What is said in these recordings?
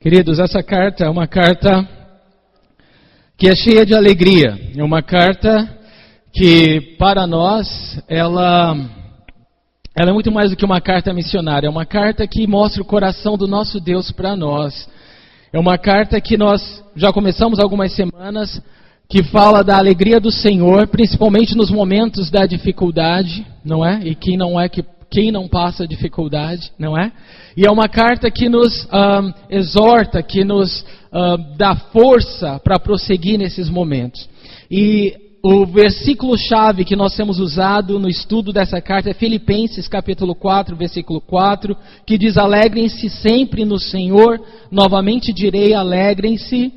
Queridos, essa carta é uma carta que é cheia de alegria. É uma carta que, para nós, ela é muito mais do que uma carta missionária. É uma carta que mostra o coração do nosso Deus para nós. É uma carta que nós já começamos algumas semanas, que fala da alegria do Senhor, principalmente nos momentos da dificuldade, não é? E quem não passa dificuldade, não é? E é uma carta que nos exorta, que nos dá força para prosseguir nesses momentos. E o versículo-chave que nós temos usado no estudo dessa carta é Filipenses capítulo 4, versículo 4, que diz: alegrem-se sempre no Senhor, novamente direi, alegrem-se.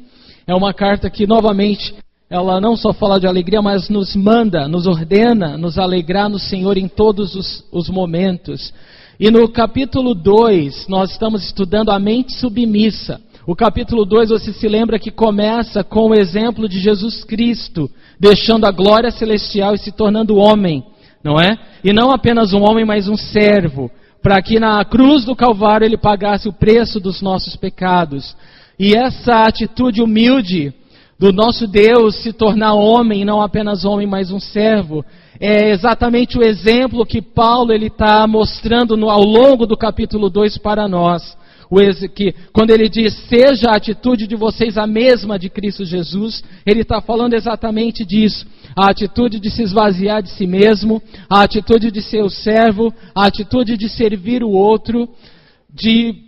É uma carta que, novamente, ela não só fala de alegria, mas nos manda, nos ordena, nos alegrar no Senhor em todos os momentos. E no capítulo 2, nós estamos estudando a mente submissa. O capítulo 2, você se lembra que começa com o exemplo de Jesus Cristo, deixando a glória celestial e se tornando homem, não é? E não apenas um homem, mas um servo, para que na cruz do Calvário ele pagasse o preço dos nossos pecados. E essa atitude humilde do nosso Deus se tornar homem, não apenas homem, mas um servo, é exatamente o exemplo que Paulo está mostrando ao longo do capítulo 2 para nós. Que, quando ele diz, seja a atitude de vocês a mesma de Cristo Jesus, ele está falando exatamente disso. A atitude de se esvaziar de si mesmo, a atitude de ser o servo, a atitude de servir o outro, de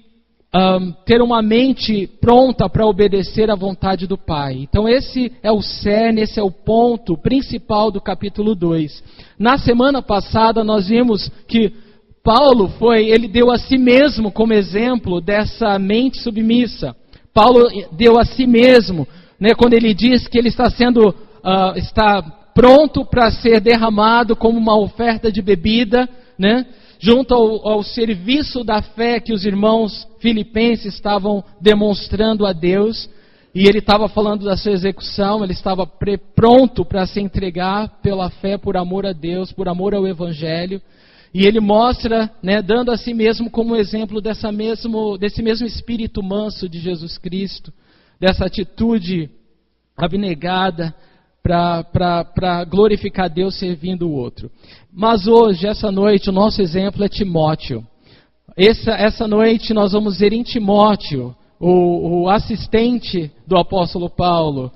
ter uma mente pronta para obedecer à vontade do Pai. Então esse é o cerne, esse é o ponto principal do capítulo 2. Na semana passada nós vimos que Paulo ele deu a si mesmo como exemplo dessa mente submissa. Paulo deu a si mesmo, né, quando ele diz que ele está pronto para ser derramado como uma oferta de bebida, né, junto ao serviço da fé que os irmãos filipenses estavam demonstrando a Deus. E ele estava falando da sua execução, ele estava pronto para se entregar pela fé, por amor a Deus, por amor ao Evangelho. E ele mostra, né, dando a si mesmo como exemplo desse mesmo espírito manso de Jesus Cristo, dessa atitude abnegada para glorificar Deus servindo o outro. Mas hoje, essa noite, o nosso exemplo é Timóteo. Essa noite nós vamos ver em Timóteo, o assistente do apóstolo Paulo,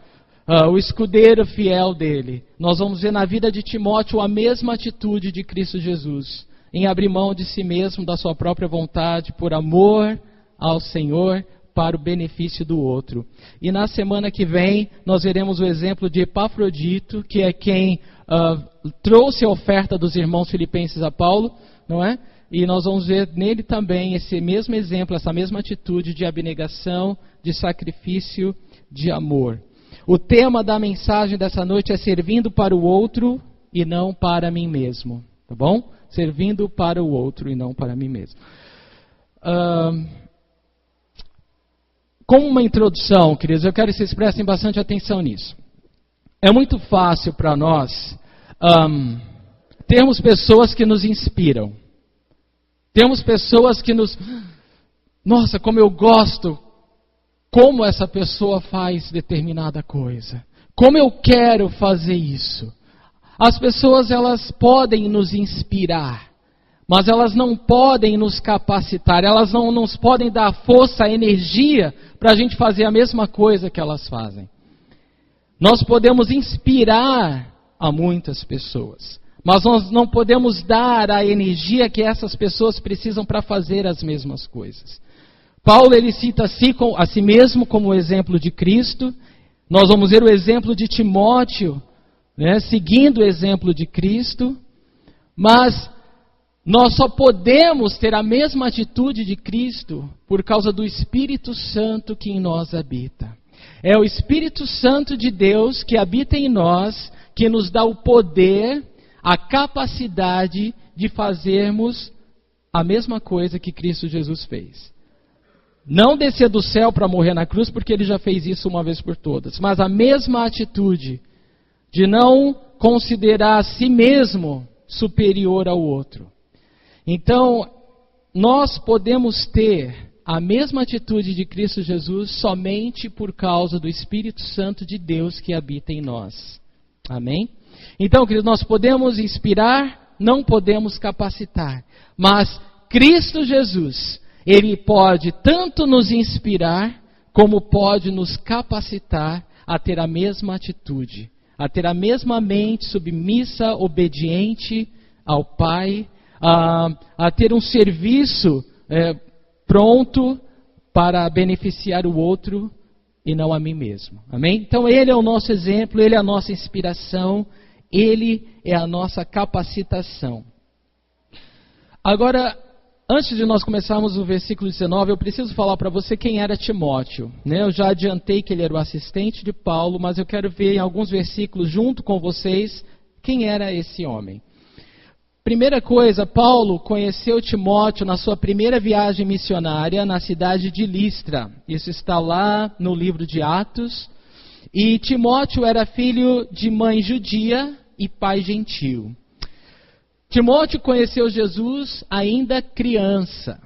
o escudeiro fiel dele. Nós vamos ver na vida de Timóteo a mesma atitude de Cristo Jesus, em abrir mão de si mesmo, da sua própria vontade, por amor ao Senhor, para o benefício do outro. E na semana que vem, nós veremos o exemplo de Epafrodito, que é quem trouxe a oferta dos irmãos filipenses a Paulo, não é? E nós vamos ver nele também esse mesmo exemplo, essa mesma atitude de abnegação, de sacrifício, de amor. O tema da mensagem dessa noite é servindo para o outro e não para mim mesmo. Tá bom? Servindo para o outro e não para mim mesmo. Como uma introdução, queridos, eu quero que vocês prestem bastante atenção nisso. É muito fácil para nós termos pessoas que nos inspiram. Temos pessoas que nossa, como eu gosto, como essa pessoa faz determinada coisa. Como eu quero fazer isso. As pessoas, elas podem nos inspirar, mas elas não podem nos capacitar, elas não nos podem dar força, energia para a gente fazer a mesma coisa que elas fazem. Nós podemos inspirar a muitas pessoas, mas nós não podemos dar a energia que essas pessoas precisam para fazer as mesmas coisas. Paulo, ele cita a si mesmo como exemplo de Cristo. Nós vamos ver o exemplo de Timóteo, né, seguindo o exemplo de Cristo, mas nós só podemos ter a mesma atitude de Cristo por causa do Espírito Santo que em nós habita. É o Espírito Santo de Deus que habita em nós, que nos dá o poder, a capacidade de fazermos a mesma coisa que Cristo Jesus fez. Não descer do céu para morrer na cruz, porque ele já fez isso uma vez por todas, mas a mesma atitude de não considerar a si mesmo superior ao outro. Então, nós podemos ter a mesma atitude de Cristo Jesus somente por causa do Espírito Santo de Deus que habita em nós. Amém? Então, queridos, nós podemos inspirar, não podemos capacitar. Mas Cristo Jesus, Ele pode tanto nos inspirar, como pode nos capacitar a ter a mesma atitude, a ter a mesma mente submissa, obediente ao Pai, a ter um serviço pronto para beneficiar o outro e não a mim mesmo. Amém? Então Ele é o nosso exemplo, Ele é a nossa inspiração, Ele é a nossa capacitação. Agora, antes de nós começarmos o versículo 19, eu preciso falar para você quem era Timóteo. Eu já adiantei que ele era o assistente de Paulo, mas eu quero ver em alguns versículos junto com vocês quem era esse homem. Primeira coisa, Paulo conheceu Timóteo na sua primeira viagem missionária na cidade de Listra. Isso está lá no livro de Atos. E Timóteo era filho de mãe judia e pai gentio. Timóteo conheceu Jesus ainda criança.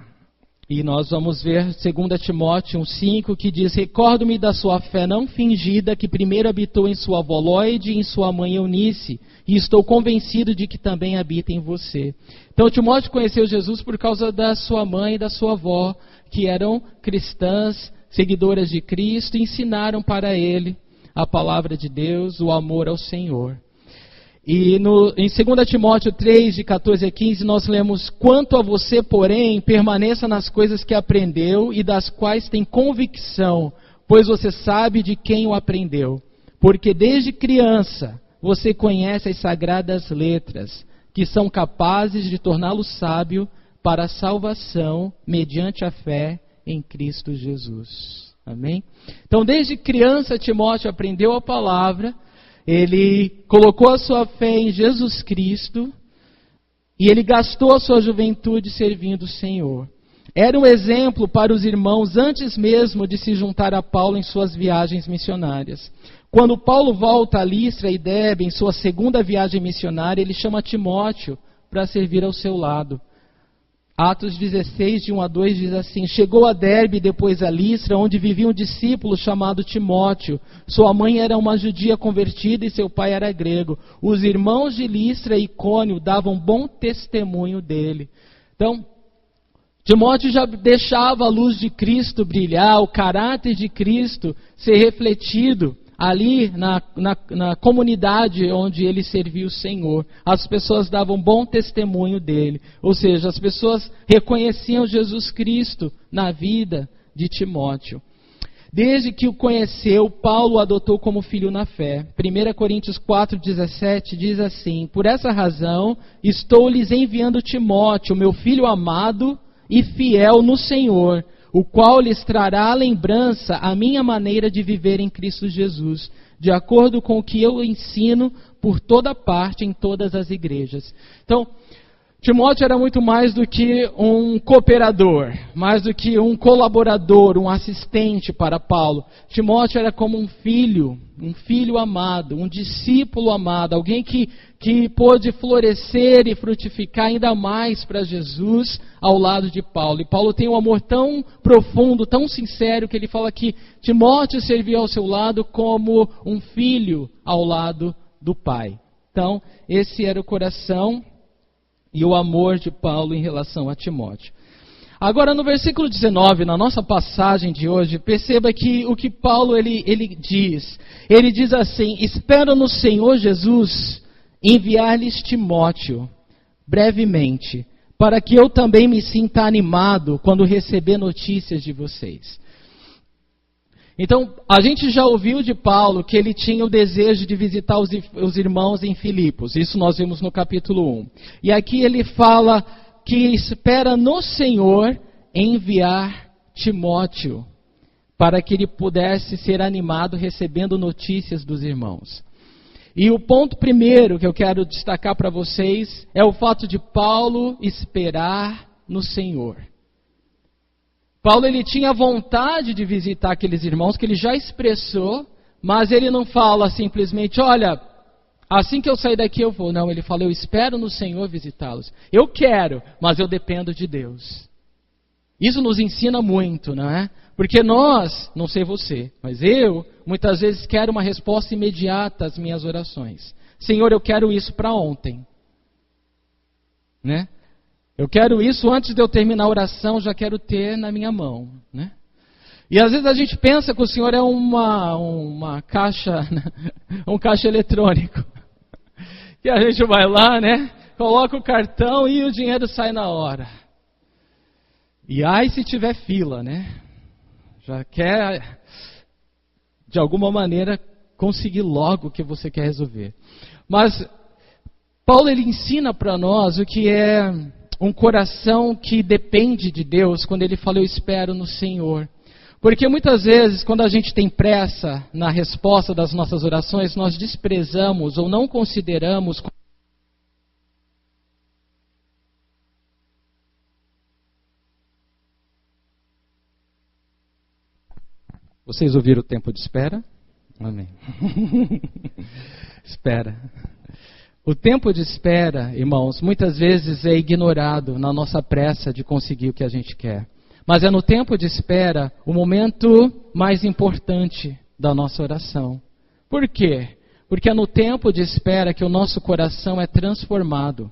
E nós vamos ver 2 Timóteo 1,5 que diz: recordo-me da sua fé não fingida, que primeiro habitou em sua avó Lóide e em sua mãe Eunice, e estou convencido de que também habita em você. Então Timóteo conheceu Jesus por causa da sua mãe e da sua avó, que eram cristãs, seguidoras de Cristo, e ensinaram para ele a palavra de Deus, o amor ao Senhor. E em 2 Timóteo 3, de 14 a 15, nós lemos: quanto a você, porém, permaneça nas coisas que aprendeu e das quais tem convicção, pois você sabe de quem o aprendeu. Porque desde criança você conhece as sagradas letras, que são capazes de torná-lo sábio para a salvação mediante a fé em Cristo Jesus. Amém? Então, desde criança, Timóteo aprendeu a palavra. Ele colocou a sua fé em Jesus Cristo e ele gastou a sua juventude servindo o Senhor. Era um exemplo para os irmãos antes mesmo de se juntar a Paulo em suas viagens missionárias. Quando Paulo volta a Listra e Derbe em sua segunda viagem missionária, ele chama Timóteo para servir ao seu lado. Atos 16, de 1 a 2 diz assim: chegou a Derbe e depois a Listra, onde vivia um discípulo chamado Timóteo. Sua mãe era uma judia convertida e seu pai era grego. Os irmãos de Listra e Icônio davam bom testemunho dele. Então, Timóteo já deixava a luz de Cristo brilhar, o caráter de Cristo ser refletido ali na comunidade onde ele servia o Senhor. As pessoas davam bom testemunho dele. Ou seja, as pessoas reconheciam Jesus Cristo na vida de Timóteo. Desde que o conheceu, Paulo o adotou como filho na fé. 1 Coríntios 4,17 diz assim: por essa razão estou lhes enviando Timóteo, meu filho amado e fiel no Senhor, o qual lhes trará à lembrança a minha maneira de viver em Cristo Jesus, de acordo com o que eu ensino por toda parte, em todas as igrejas. Então, Timóteo era muito mais do que um cooperador, mais do que um colaborador, um assistente para Paulo. Timóteo era como um filho amado, um discípulo amado, alguém que pôde florescer e frutificar ainda mais para Jesus ao lado de Paulo. E Paulo tem um amor tão profundo, tão sincero, que ele fala que Timóteo servia ao seu lado como um filho ao lado do pai. Então, esse era o coração e o amor de Paulo em relação a Timóteo. Agora, no versículo 19, na nossa passagem de hoje, perceba que o que Paulo ele diz assim: espero no Senhor Jesus enviar-lhes Timóteo brevemente, para que eu também me sinta animado quando receber notícias de vocês. Então, a gente já ouviu de Paulo que ele tinha o desejo de visitar os irmãos em Filipos. Isso nós vimos no capítulo 1. E aqui ele fala que espera no Senhor enviar Timóteo, para que ele pudesse ser animado recebendo notícias dos irmãos. E o ponto primeiro que eu quero destacar para vocês é o fato de Paulo esperar no Senhor. Paulo, ele tinha vontade de visitar aqueles irmãos que ele já expressou, mas ele não fala simplesmente: olha, assim que eu sair daqui eu vou. Não, ele fala: eu espero no Senhor visitá-los. Eu quero, mas eu dependo de Deus. Isso nos ensina muito, não é? Porque nós, não sei você, mas eu, muitas vezes quero uma resposta imediata às minhas orações. Senhor, eu quero isso para ontem. Né? Eu quero isso antes de eu terminar a oração, já quero ter na minha mão. Né? E às vezes a gente pensa que o Senhor é uma caixa, um caixa eletrônico. Que a gente vai lá, né? Coloca o cartão e o dinheiro sai na hora. E aí se tiver fila, né? Já quer, de alguma maneira, conseguir logo o que você quer resolver. Mas Paulo ele ensina para nós o que é um coração que depende de Deus, quando ele fala, eu espero no Senhor. Porque muitas vezes, quando a gente tem pressa na resposta das nossas orações, nós desprezamos ou não consideramos. Vocês ouviram o tempo de espera? Amém. Espera. O tempo de espera, irmãos, muitas vezes é ignorado na nossa pressa de conseguir o que a gente quer. Mas é no tempo de espera o momento mais importante da nossa oração. Por quê? Porque é no tempo de espera que o nosso coração é transformado.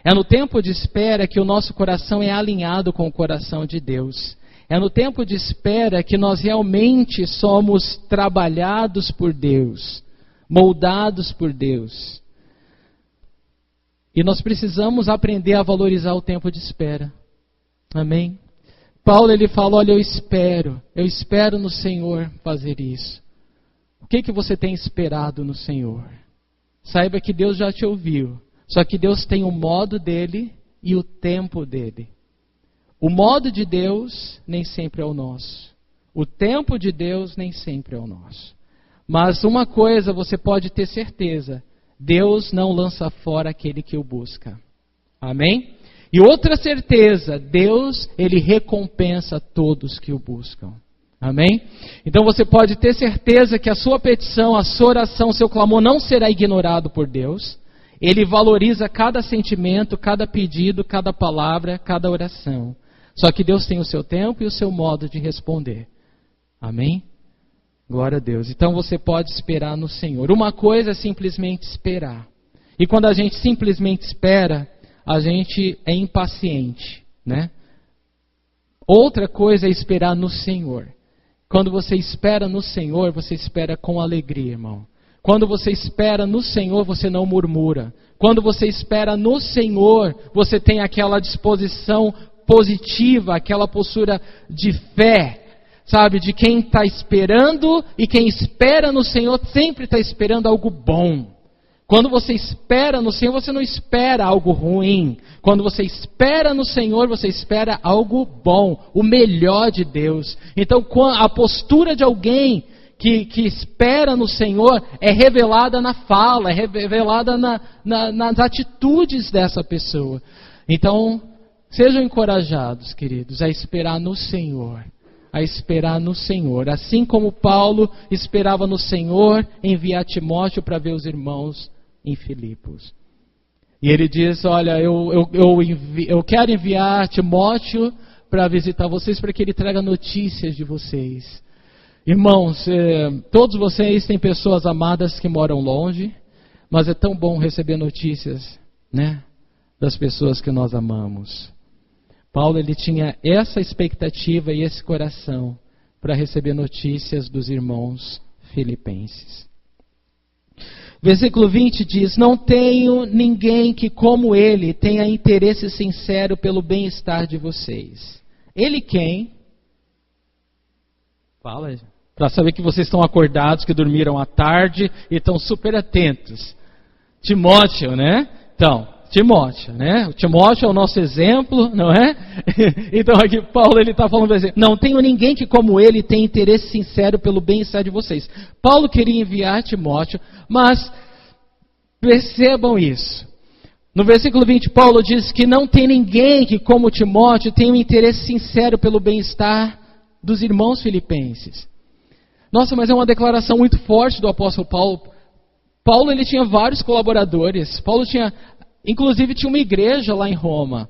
É no tempo de espera que o nosso coração é alinhado com o coração de Deus. É no tempo de espera que nós realmente somos trabalhados por Deus, moldados por Deus. E nós precisamos aprender a valorizar o tempo de espera. Amém? Paulo ele fala, olha, eu espero no Senhor fazer isso. O que você tem esperado no Senhor? Saiba que Deus já te ouviu. Só que Deus tem o modo dele e o tempo dele. O modo de Deus nem sempre é o nosso. O tempo de Deus nem sempre é o nosso. Mas uma coisa você pode ter certeza. Deus não lança fora aquele que o busca. Amém? E outra certeza, Deus, Ele recompensa todos que o buscam. Amém? Então você pode ter certeza que a sua petição, a sua oração, o seu clamor não será ignorado por Deus. Ele valoriza cada sentimento, cada pedido, cada palavra, cada oração. Só que Deus tem o seu tempo e o seu modo de responder. Amém? Glória a Deus. Então você pode esperar no Senhor. Uma coisa é simplesmente esperar. E quando a gente simplesmente espera, a gente é impaciente, né? Outra coisa é esperar no Senhor. Quando você espera no Senhor, você espera com alegria, irmão. Quando você espera no Senhor, você não murmura. Quando você espera no Senhor, você tem aquela disposição positiva, aquela postura de fé, sabe? De quem está esperando, e quem espera no Senhor sempre está esperando algo bom. Quando você espera no Senhor, você não espera algo ruim. Quando você espera no Senhor, você espera algo bom, o melhor de Deus. Então, a postura de alguém que espera no Senhor é revelada na fala, é revelada nas atitudes dessa pessoa. Então, sejam encorajados, queridos, a esperar no Senhor. A esperar no Senhor. Assim como Paulo esperava no Senhor, enviar Timóteo para ver os irmãos em Filipos. E ele diz, olha, eu quero enviar Timóteo para visitar vocês, para que ele traga notícias de vocês. Irmãos, todos vocês têm pessoas amadas que moram longe, mas é tão bom receber notícias, né, das pessoas que nós amamos. Paulo ele tinha essa expectativa e esse coração para receber notícias dos irmãos filipenses. Versículo 20 diz, não tenho ninguém que como ele tenha interesse sincero pelo bem-estar de vocês. Ele quem? Fala, para saber que vocês estão acordados, que dormiram à tarde e estão super atentos. Timóteo, né? Então, Timóteo, né? O Timóteo é o nosso exemplo, não é? Então aqui Paulo ele está falando assim, não tenho ninguém que como ele tenha interesse sincero pelo bem-estar de vocês. Paulo queria enviar Timóteo, mas percebam isso. No versículo 20 Paulo diz que não tem ninguém que como Timóteo tenha um interesse sincero pelo bem-estar dos irmãos filipenses. Nossa, mas é uma declaração muito forte do apóstolo Paulo. Paulo ele tinha vários colaboradores. Paulo tinha, inclusive tinha uma igreja lá em Roma.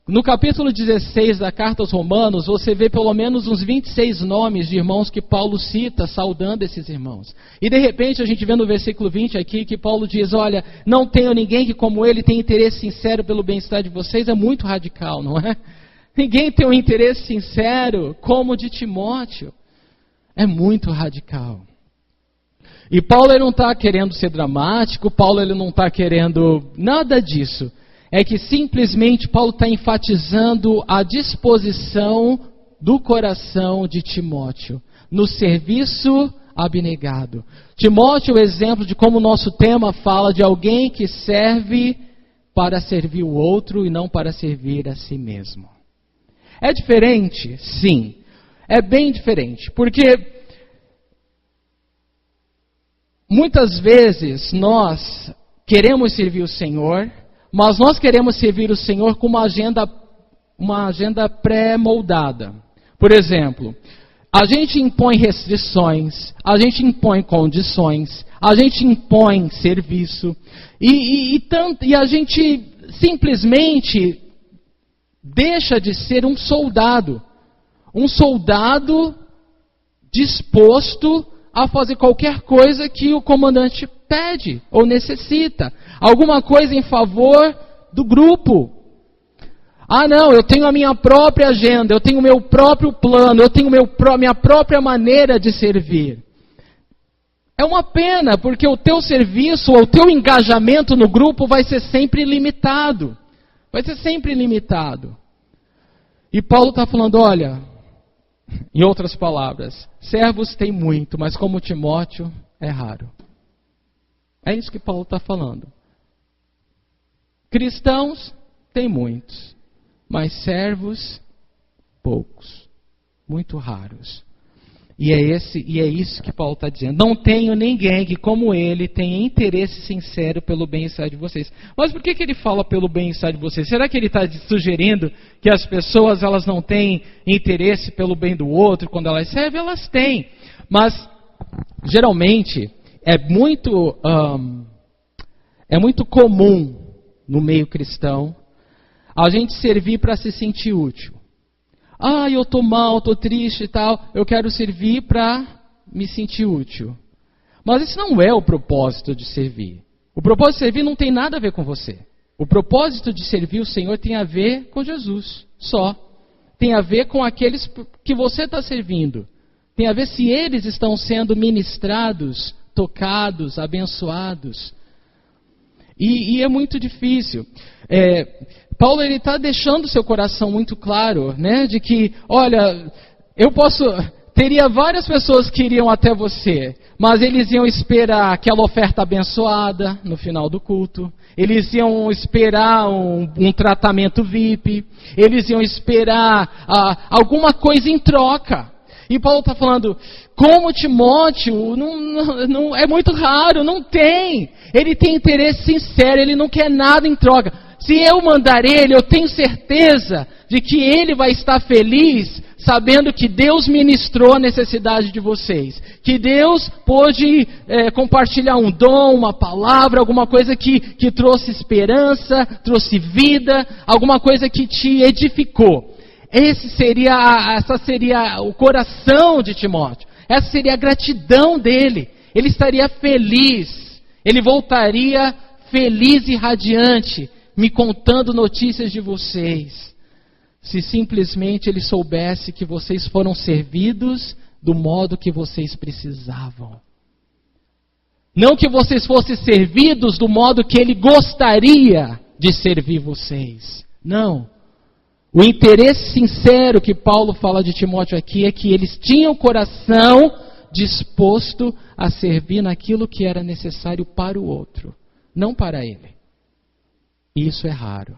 No capítulo 16 da carta aos Romanos, você vê pelo menos uns 26 nomes de irmãos que Paulo cita, saudando esses irmãos. E de repente a gente vê no versículo 20 aqui que Paulo diz, olha, não tenho ninguém que como ele tenha interesse sincero pelo bem-estar de vocês. É muito radical, não é? Ninguém tem um interesse sincero como o de Timóteo. É muito radical. E Paulo ele não está querendo ser dramático, Paulo ele não está querendo nada disso. É que simplesmente Paulo está enfatizando a disposição do coração de Timóteo no serviço abnegado. Timóteo é o exemplo de como o nosso tema fala de alguém que serve para servir o outro e não para servir a si mesmo. É diferente? Sim. É bem diferente. Porque muitas vezes nós queremos servir o Senhor, mas nós queremos servir o Senhor com uma agenda pré-moldada. Por exemplo, a gente impõe restrições, a gente impõe condições, a gente impõe serviço, e a gente simplesmente deixa de ser um soldado disposto a fazer qualquer coisa que o comandante pede ou necessita. Alguma coisa em favor do grupo. Ah, não, eu tenho a minha própria agenda, eu tenho o meu próprio plano, eu tenho a minha própria maneira de servir. É uma pena, porque o teu serviço ou o teu engajamento no grupo vai ser sempre limitado. Vai ser sempre limitado. E Paulo está falando, olha, em outras palavras, servos tem muito, mas como Timóteo é raro. É isso que Paulo está falando. Cristãos tem muitos, mas servos poucos, muito raros. E é isso que Paulo está dizendo. Não tenho ninguém que, como ele, tenha interesse sincero pelo bem-estar de vocês. Mas por que ele fala pelo bem-estar de vocês? Será que ele está sugerindo que as pessoas elas não têm interesse pelo bem do outro quando elas servem? Elas têm. Mas, geralmente, é muito comum no meio cristão a gente servir para se sentir útil. Ah, eu estou mal, estou triste e tal, eu quero servir para me sentir útil. Mas isso não é o propósito de servir. O propósito de servir não tem nada a ver com você. O propósito de servir o Senhor tem a ver com Jesus, só. Tem a ver com aqueles que você está servindo. Tem a ver se eles estão sendo ministrados, tocados, abençoados. E é muito difícil. Paulo está deixando seu coração muito claro, né, de que, olha, teria várias pessoas que iriam até você, mas eles iam esperar aquela oferta abençoada no final do culto, eles iam esperar um tratamento VIP, eles iam esperar alguma coisa em troca. E Paulo está falando, como Timóteo, não, é muito raro, não tem. Ele tem interesse sincero, ele não quer nada em troca. Se eu mandar ele, eu tenho certeza de que ele vai estar feliz, sabendo que Deus ministrou a necessidade de vocês. Que Deus pôde compartilhar um dom, uma palavra, alguma coisa que trouxe esperança, trouxe vida, alguma coisa que te edificou. Essa seria o coração de Timóteo. Essa seria a gratidão dele. Ele estaria feliz. Ele voltaria feliz e radiante, me contando notícias de vocês. Se simplesmente ele soubesse que vocês foram servidos do modo que vocês precisavam. Não que vocês fossem servidos do modo que ele gostaria de servir vocês. Não. O interesse sincero que Paulo fala de Timóteo aqui é que eles tinham o coração disposto a servir naquilo que era necessário para o outro, não para ele. E isso é raro.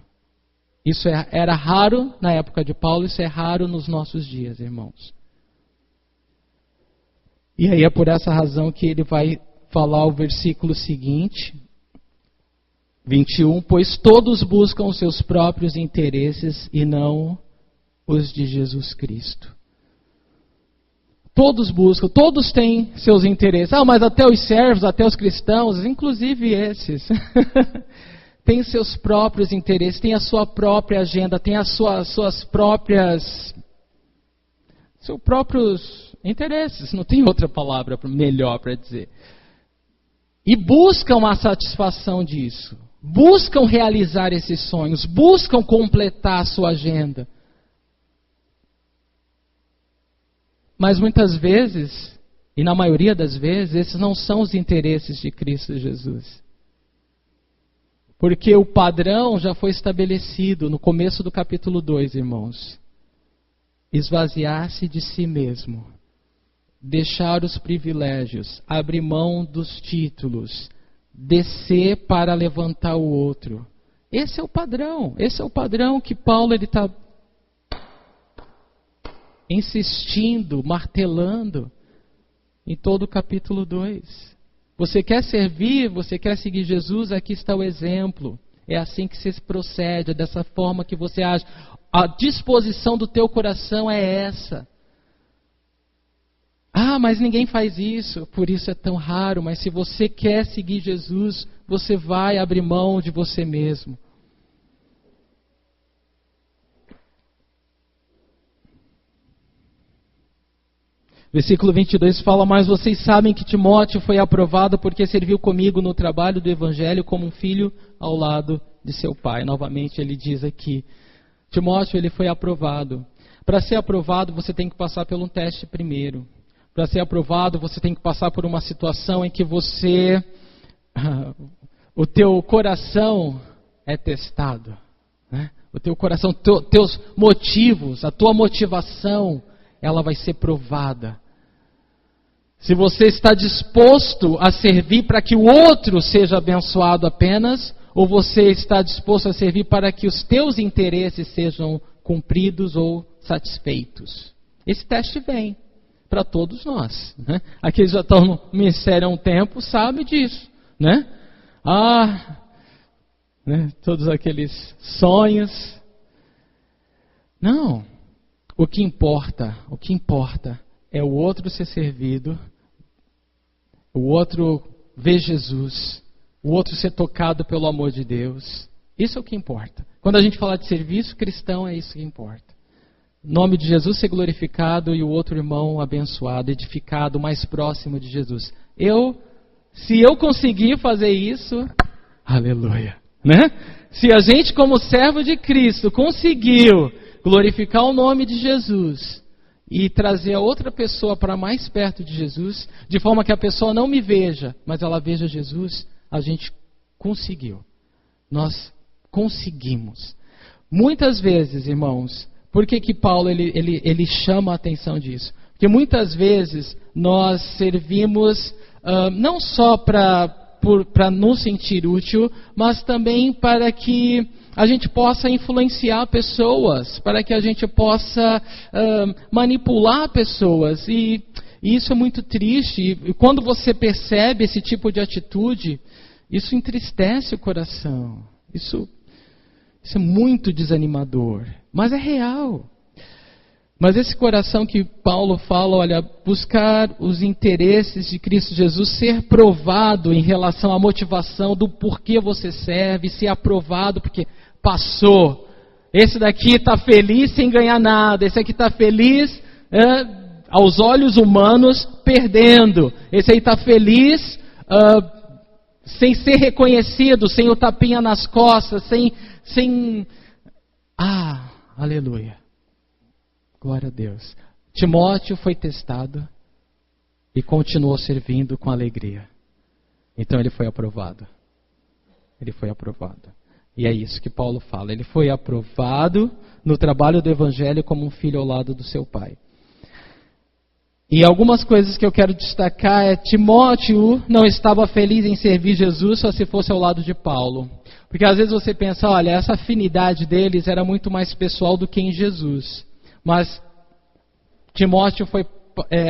Isso era raro na época de Paulo, isso é raro nos nossos dias, irmãos. E aí é por essa razão que ele vai falar o versículo seguinte, 21, pois todos buscam os seus próprios interesses e não os de Jesus Cristo. Todos buscam, todos têm seus interesses. Mas até os servos, até os cristãos, inclusive esses, tem seus próprios interesses, tem a sua própria agenda, tem as seus próprios interesses, não tem outra palavra melhor para dizer. E buscam a satisfação disso, buscam realizar esses sonhos, buscam completar a sua agenda. Mas muitas vezes, e na maioria das vezes, esses não são os interesses de Cristo Jesus. Porque o padrão já foi estabelecido no começo do capítulo 2, irmãos. Esvaziar-se de si mesmo, deixar os privilégios, abrir mão dos títulos, descer para levantar o outro. Esse é o padrão que Paulo está insistindo, martelando em todo o capítulo 2. Você quer servir, você quer seguir Jesus, aqui está o exemplo. É assim que se procede, é dessa forma que você age. A disposição do teu coração é essa. Ah, mas ninguém faz isso, por isso é tão raro. Mas se você quer seguir Jesus, você vai abrir mão de você mesmo. Versículo 22 fala, mas vocês sabem que Timóteo foi aprovado porque serviu comigo no trabalho do Evangelho como um filho ao lado de seu pai. Novamente ele diz aqui, Timóteo ele foi aprovado. Para ser aprovado você tem que passar por um teste primeiro. Para ser aprovado você tem que passar por uma situação em que o teu coração é testado. Né? O teu coração, teus motivos, a tua motivação, ela vai ser provada. Se você está disposto a servir para que o outro seja abençoado apenas, ou você está disposto a servir para que os teus interesses sejam cumpridos ou satisfeitos. Esse teste vem para todos nós. Né? Aqueles que já estão no ministério há um tempo sabem disso. Né? Todos aqueles sonhos. Não. O que importa é o outro ser servido, o outro ver Jesus, o outro ser tocado pelo amor de Deus. Isso é o que importa. Quando a gente fala de serviço cristão, é isso que importa. O nome de Jesus ser glorificado e o outro irmão abençoado, edificado, mais próximo de Jesus. Se eu conseguir fazer isso, aleluia. Né? Se a gente como servo de Cristo conseguiu glorificar o nome de Jesus e trazer a outra pessoa para mais perto de Jesus, de forma que a pessoa não me veja, mas ela veja Jesus, a gente conseguiu. Nós conseguimos. Muitas vezes, irmãos, por que Paulo ele chama a atenção disso? Porque muitas vezes nós servimos não só para nos sentir útil, mas também para que a gente possa influenciar pessoas, para que a gente possa manipular pessoas. E isso é muito triste. E quando você percebe esse tipo de atitude, isso entristece o coração. Isso é muito desanimador. Mas é real. Mas esse coração que Paulo fala, olha, buscar os interesses de Cristo Jesus, ser provado em relação à motivação do porquê você serve, ser aprovado porque passou. Esse daqui está feliz sem ganhar nada, esse aqui está feliz aos olhos humanos perdendo, esse aí está feliz sem ser reconhecido, sem o tapinha nas costas, sem... aleluia. Glória a Deus. Timóteo foi testado e continuou servindo com alegria. Então ele foi aprovado. Ele foi aprovado. E é isso que Paulo fala. Ele foi aprovado no trabalho do Evangelho como um filho ao lado do seu pai. E algumas coisas que eu quero destacar é: Timóteo não estava feliz em servir Jesus só se fosse ao lado de Paulo. Porque às vezes você pensa, olha, essa afinidade deles era muito mais pessoal do que em Jesus. Mas Timóteo foi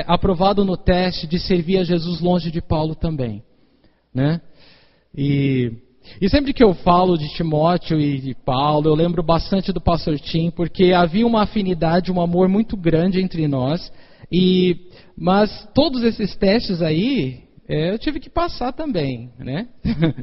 aprovado no teste de servir a Jesus longe de Paulo também. Né? E sempre que eu falo de Timóteo e de Paulo, eu lembro bastante do pastor Tim, porque havia uma afinidade, um amor muito grande entre nós. Mas todos esses testes aí, eu tive que passar também, né?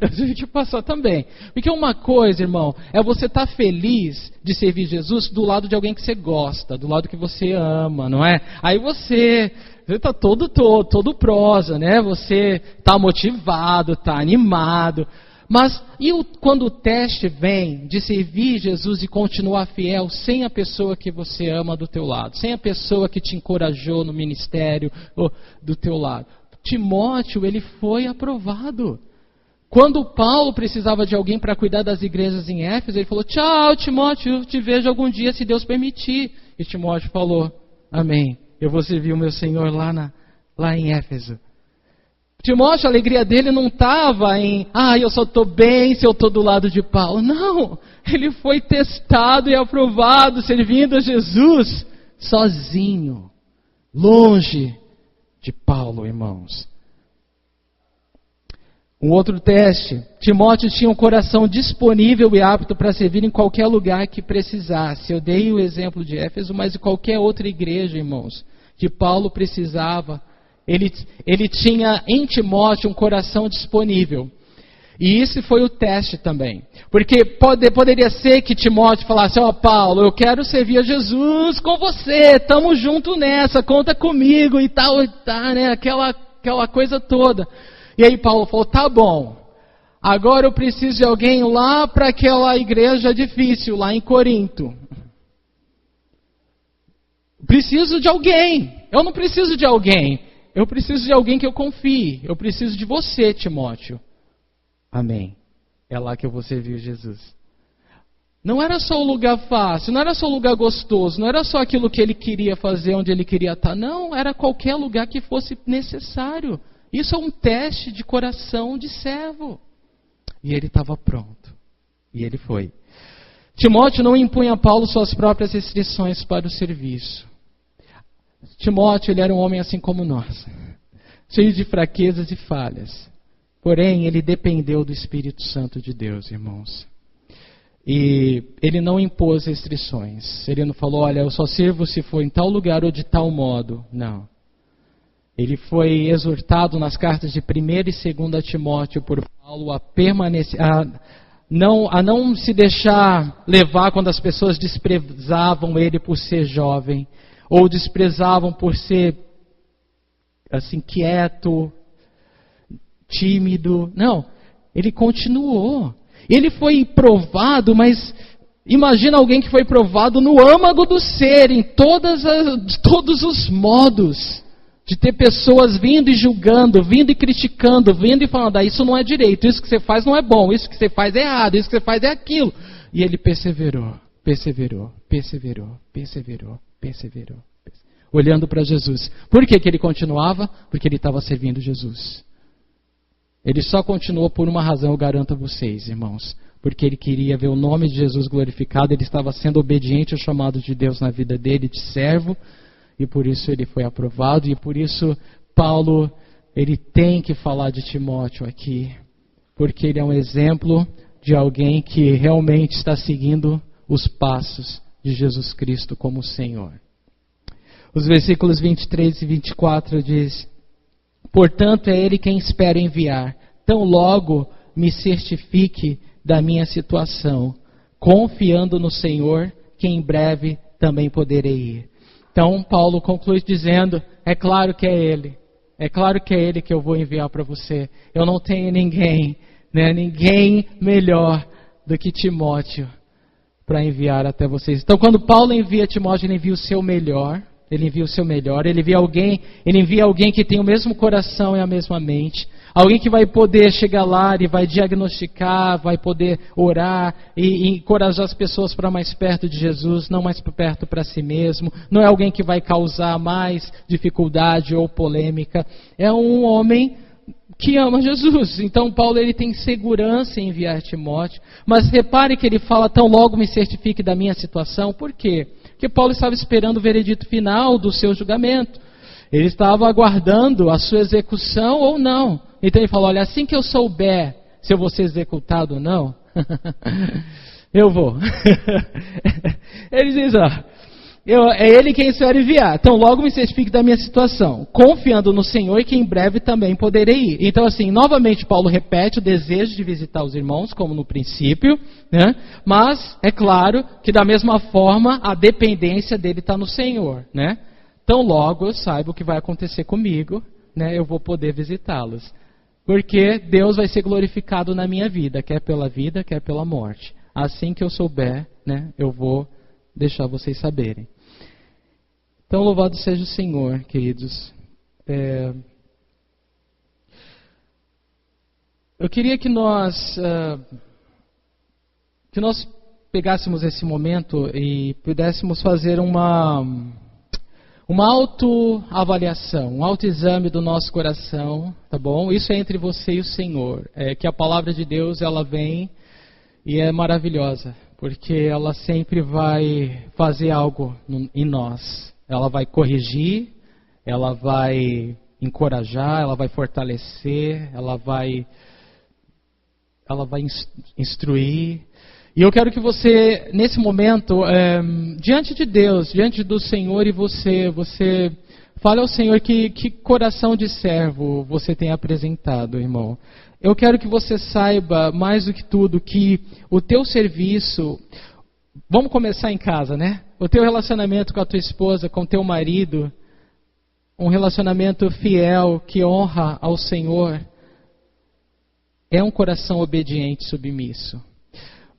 Eu tive que passar também. Porque uma coisa, irmão, é você estar feliz de servir Jesus do lado de alguém que você gosta, do lado que você ama, não é? Aí você está todo prosa, né? Você está motivado, está animado. Mas quando o teste vem de servir Jesus e continuar fiel sem a pessoa que você ama do teu lado, sem a pessoa que te encorajou no ministério do teu lado? Timóteo, ele foi aprovado. Quando Paulo precisava de alguém para cuidar das igrejas em Éfeso, ele falou: tchau, Timóteo, te vejo algum dia se Deus permitir. E Timóteo falou: amém, eu vou servir o meu Senhor lá em Éfeso. Timóteo, a alegria dele não estava em, eu só estou bem se eu estou do lado de Paulo. Não, ele foi testado e aprovado, servindo a Jesus, sozinho, longe de Paulo, irmãos. Um outro teste, Timóteo tinha um coração disponível e apto para servir em qualquer lugar que precisasse. Eu dei o exemplo de Éfeso, mas em qualquer outra igreja, irmãos, que Paulo precisava, ele tinha em Timóteo um coração disponível. E esse foi o teste também. Porque poderia ser que Timóteo falasse: Paulo, eu quero servir a Jesus com você, estamos juntos nessa, conta comigo e tal, né? Aquela coisa toda. E aí Paulo falou: tá bom, agora eu preciso de alguém lá para aquela igreja difícil, lá em Corinto. Preciso de alguém. Eu não preciso de alguém. Eu preciso de alguém que eu confie. Eu preciso de você, Timóteo. Amém. É lá que eu vou servir Jesus. Não era só o lugar fácil, não era só o lugar gostoso, não era só aquilo que ele queria fazer, onde ele queria estar. Não, era qualquer lugar que fosse necessário. Isso é um teste de coração de servo. E ele estava pronto. E ele foi. Timóteo não impunha a Paulo suas próprias restrições para o serviço. Timóteo, ele era um homem assim como nós, cheio de fraquezas e falhas. Porém, ele dependeu do Espírito Santo de Deus, irmãos. E ele não impôs restrições. Ele não falou: olha, eu só sirvo se for em tal lugar ou de tal modo. Não. Ele foi exortado nas cartas de 1ª e 2ª Timóteo por Paulo a permanecer, a não se deixar levar quando as pessoas desprezavam ele por ser jovem, ou desprezavam por ser assim quieto, tímido. Não, ele continuou. Ele foi provado, mas imagina alguém que foi provado no âmago do ser, em todos os modos. De ter pessoas vindo e julgando, vindo e criticando, vindo e falando: isso não é direito, isso que você faz não é bom, isso que você faz é errado, isso que você faz é aquilo. E ele perseverou. Olhando para Jesus. Por que ele continuava? Porque ele estava servindo Jesus. Ele só continuou por uma razão, eu garanto a vocês, irmãos. Porque ele queria ver o nome de Jesus glorificado, ele estava sendo obediente ao chamado de Deus na vida dele, de servo, e por isso ele foi aprovado, e por isso Paulo, ele tem que falar de Timóteo aqui, porque ele é um exemplo de alguém que realmente está seguindo os passos de Jesus Cristo como Senhor. Os versículos 23 e 24 diz: portanto é ele quem espero enviar, tão logo me certifique da minha situação, confiando no Senhor, que em breve também poderei ir. Então Paulo conclui dizendo: é claro que é ele que eu vou enviar para você. Eu não tenho ninguém melhor do que Timóteo para enviar até vocês. Então quando Paulo envia Timóteo, ele envia o seu melhor. Ele envia alguém que tem o mesmo coração e a mesma mente. Alguém que vai poder chegar lá e vai diagnosticar, vai poder orar e encorajar as pessoas para mais perto de Jesus, não mais perto para si mesmo. Não é alguém que vai causar mais dificuldade ou polêmica. É um homem que ama Jesus. Então Paulo, ele tem segurança em enviar Timóteo. Mas repare que ele fala: tão logo me certifique da minha situação. Por quê? Porque Paulo estava esperando o veredito final do seu julgamento. Ele estava aguardando a sua execução ou não. Então ele falou: olha, assim que eu souber se eu vou ser executado ou não, eu vou. Ele diz: É Ele quem espera enviar. Então logo me certifique da minha situação, confiando no Senhor e que em breve também poderei ir. Então assim, novamente Paulo repete o desejo de visitar os irmãos, como no princípio, né? Mas é claro que da mesma forma a dependência dele está no Senhor, né? Então logo eu saiba o que vai acontecer comigo, né? Eu vou poder visitá-los. Porque Deus vai ser glorificado na minha vida, quer pela vida, quer pela morte. Assim que eu souber, né, eu vou deixar vocês saberem. Então, louvado seja o Senhor, queridos. Eu queria que nós pegássemos esse momento e pudéssemos fazer uma autoavaliação, um autoexame do nosso coração, tá bom? Isso é entre você e o Senhor. Que a palavra de Deus, ela vem e é maravilhosa, porque ela sempre vai fazer algo em nós. Ela vai corrigir, ela vai encorajar, ela vai fortalecer, ela vai instruir. E eu quero que você, nesse momento, diante de Deus, diante do Senhor e você fale ao Senhor que coração de servo você tem apresentado, irmão. Eu quero que você saiba, mais do que tudo, que o teu serviço... Vamos começar em casa, né? O teu relacionamento com a tua esposa, com o teu marido, um relacionamento fiel, que honra ao Senhor, é um coração obediente e submisso.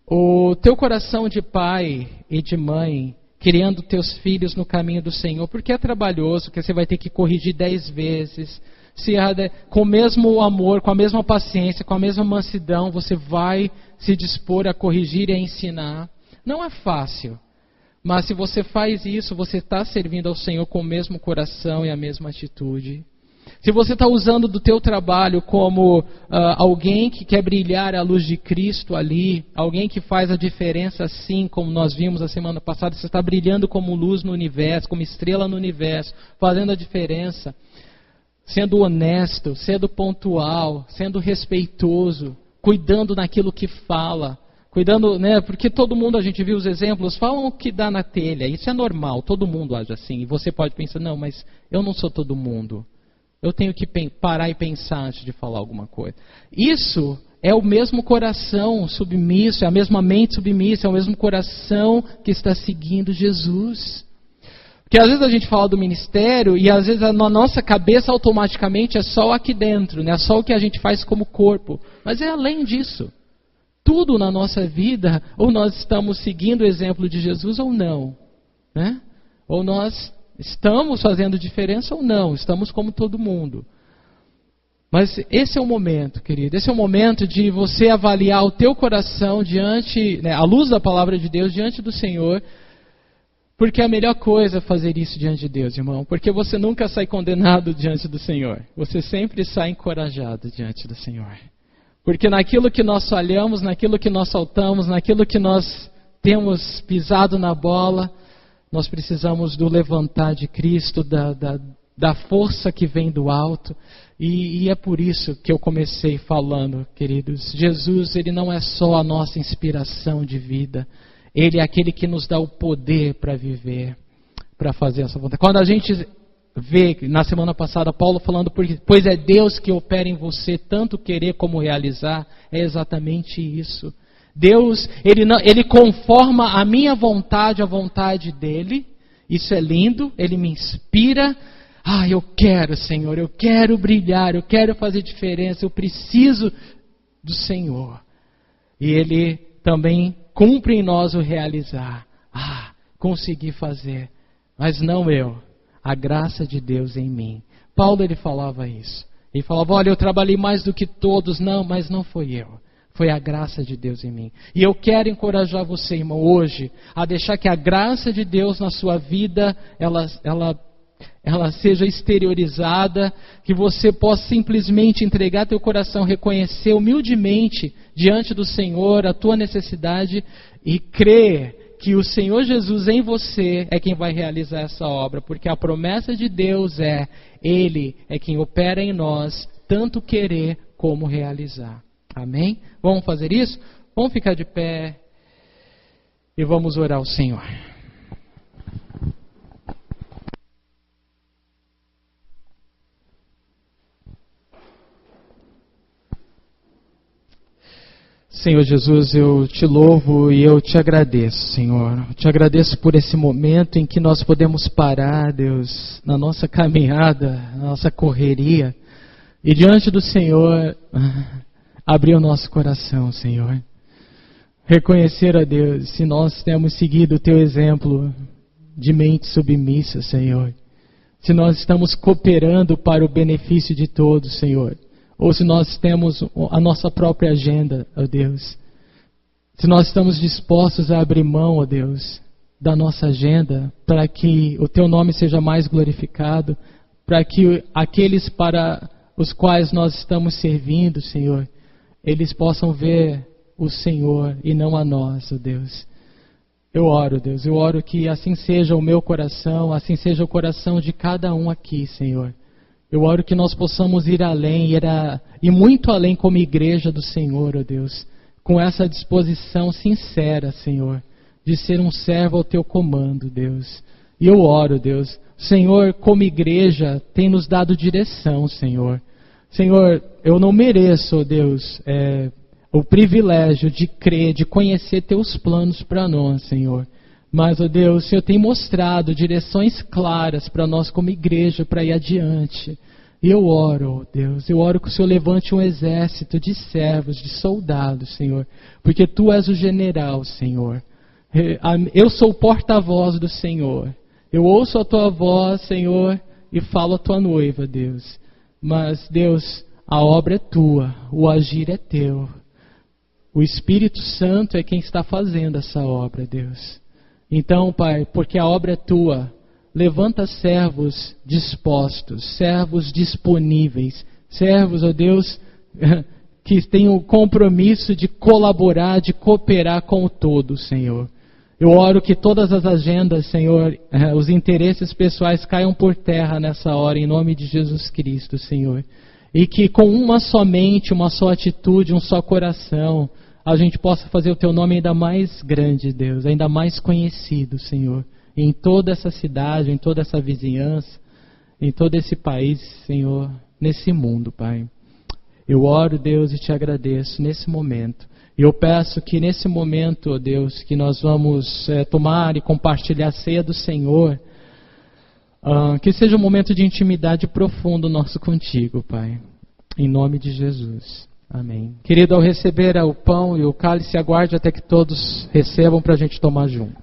O teu coração de pai e de mãe, criando teus filhos no caminho do Senhor, porque é trabalhoso, que você vai ter que corrigir 10 vezes, com o mesmo amor, com a mesma paciência, com a mesma mansidão, você vai se dispor a corrigir e a ensinar. Não é fácil, mas se você faz isso, você está servindo ao Senhor com o mesmo coração e a mesma atitude. Se você está usando do teu trabalho como alguém que quer brilhar a luz de Cristo ali, alguém que faz a diferença assim, como nós vimos a semana passada, você está brilhando como luz no universo, como estrela no universo, fazendo a diferença, sendo honesto, sendo pontual, sendo respeitoso, cuidando naquilo que fala, cuidando, né? Porque todo mundo, a gente viu os exemplos, falam o que dá na telha, isso é normal, todo mundo age assim, e você pode pensar, não, mas eu não sou todo mundo. Eu tenho que parar e pensar antes de falar alguma coisa. Isso é o mesmo coração submisso, é a mesma mente submissa, é o mesmo coração que está seguindo Jesus. Porque às vezes a gente fala do ministério e às vezes na nossa cabeça automaticamente é só aqui dentro, né? É só o que a gente faz como corpo. Mas é além disso. Tudo na nossa vida, ou nós estamos seguindo o exemplo de Jesus ou não. Né? Ou nós... estamos fazendo diferença ou não? Estamos como todo mundo. Mas esse é o momento, querido. Esse é o momento de você avaliar o teu coração diante, né, à luz da palavra de Deus, diante do Senhor. Porque é a melhor coisa é fazer isso diante de Deus, irmão. Porque você nunca sai condenado diante do Senhor. Você sempre sai encorajado diante do Senhor. Porque naquilo que nós falhamos, naquilo que nós saltamos, naquilo que nós temos pisado na bola... Nós precisamos do levantar de Cristo, da força que vem do alto. E é por isso que eu comecei falando, queridos. Jesus, Ele não é só a nossa inspiração de vida. Ele é aquele que nos dá o poder para viver, para fazer essa vontade. Quando a gente vê, na semana passada, Paulo falando, pois é Deus que opera em você tanto querer como realizar, é exatamente isso. Deus, Ele conforma a minha vontade à vontade dEle. Isso é lindo, Ele me inspira. Eu quero, Senhor, eu quero brilhar, eu quero fazer diferença, eu preciso do Senhor. E Ele também cumpre em nós o realizar. Consegui fazer, mas não eu, a graça de Deus em mim. Paulo, ele falava isso. Ele falava, olha, eu trabalhei mais do que todos. Não, mas não foi eu. Foi a graça de Deus em mim. E eu quero encorajar você, irmão, hoje, a deixar que a graça de Deus na sua vida, ela seja exteriorizada, que você possa simplesmente entregar teu coração, reconhecer humildemente diante do Senhor a tua necessidade e crer que o Senhor Jesus em você é quem vai realizar essa obra, porque a promessa de Deus Ele é quem opera em nós, tanto querer como realizar. Amém? Vamos fazer isso? Vamos ficar de pé e vamos orar ao Senhor. Senhor Jesus, eu te louvo e eu te agradeço, Senhor. Eu te agradeço por esse momento em que nós podemos parar, Deus, na nossa caminhada, na nossa correria, e diante do Senhor, abrir o nosso coração, Senhor. Reconhecer a Deus se nós temos seguido o teu exemplo de mente submissa, Senhor. Se nós estamos cooperando para o benefício de todos, Senhor. Ou se nós temos a nossa própria agenda, ó Deus. Se nós estamos dispostos a abrir mão, ó Deus, da nossa agenda, para que o teu nome seja mais glorificado, para que aqueles para os quais nós estamos servindo, Senhor, eles possam ver o Senhor e não a nós, ó Deus. Eu oro, Deus, eu oro que assim seja o meu coração, assim seja o coração de cada um aqui, Senhor. Eu oro que nós possamos ir além, ir muito além como igreja do Senhor, ó Deus, com essa disposição sincera, Senhor, de ser um servo ao teu comando, Deus. E eu oro, Deus, Senhor, como igreja, tem nos dado direção, Senhor. Senhor, eu não mereço, ó Deus, o privilégio de crer, de conhecer teus planos para nós, Senhor. Mas, ó Deus, o Senhor tem mostrado direções claras para nós como igreja, para ir adiante. E eu oro, ó Deus, eu oro que o Senhor levante um exército de servos, de soldados, Senhor. Porque Tu és o general, Senhor. Eu sou o porta-voz do Senhor. Eu ouço a Tua voz, Senhor, e falo a Tua noiva, Deus. Mas, Deus, a obra é Tua, o agir é Teu. O Espírito Santo é quem está fazendo essa obra, Deus. Então, Pai, porque a obra é Tua, levanta servos dispostos, servos disponíveis, servos, ó Deus, que tenham o compromisso de colaborar, de cooperar com o todo, Senhor. Eu oro que todas as agendas, Senhor, os interesses pessoais caiam por terra nessa hora, em nome de Jesus Cristo, Senhor. E que com uma só mente, uma só atitude, um só coração, a gente possa fazer o Teu nome ainda mais grande, Deus, ainda mais conhecido, Senhor, em toda essa cidade, em toda essa vizinhança, em todo esse país, Senhor, nesse mundo, Pai. Eu oro, Deus, e Te agradeço nesse momento. E eu peço que nesse momento, ó Deus, que nós vamos tomar e compartilhar a ceia do Senhor, que seja um momento de intimidade profundo nosso contigo, Pai. Em nome de Jesus. Amém. Querido, ao receber o pão e o cálice, aguarde até que todos recebam para a gente tomar junto.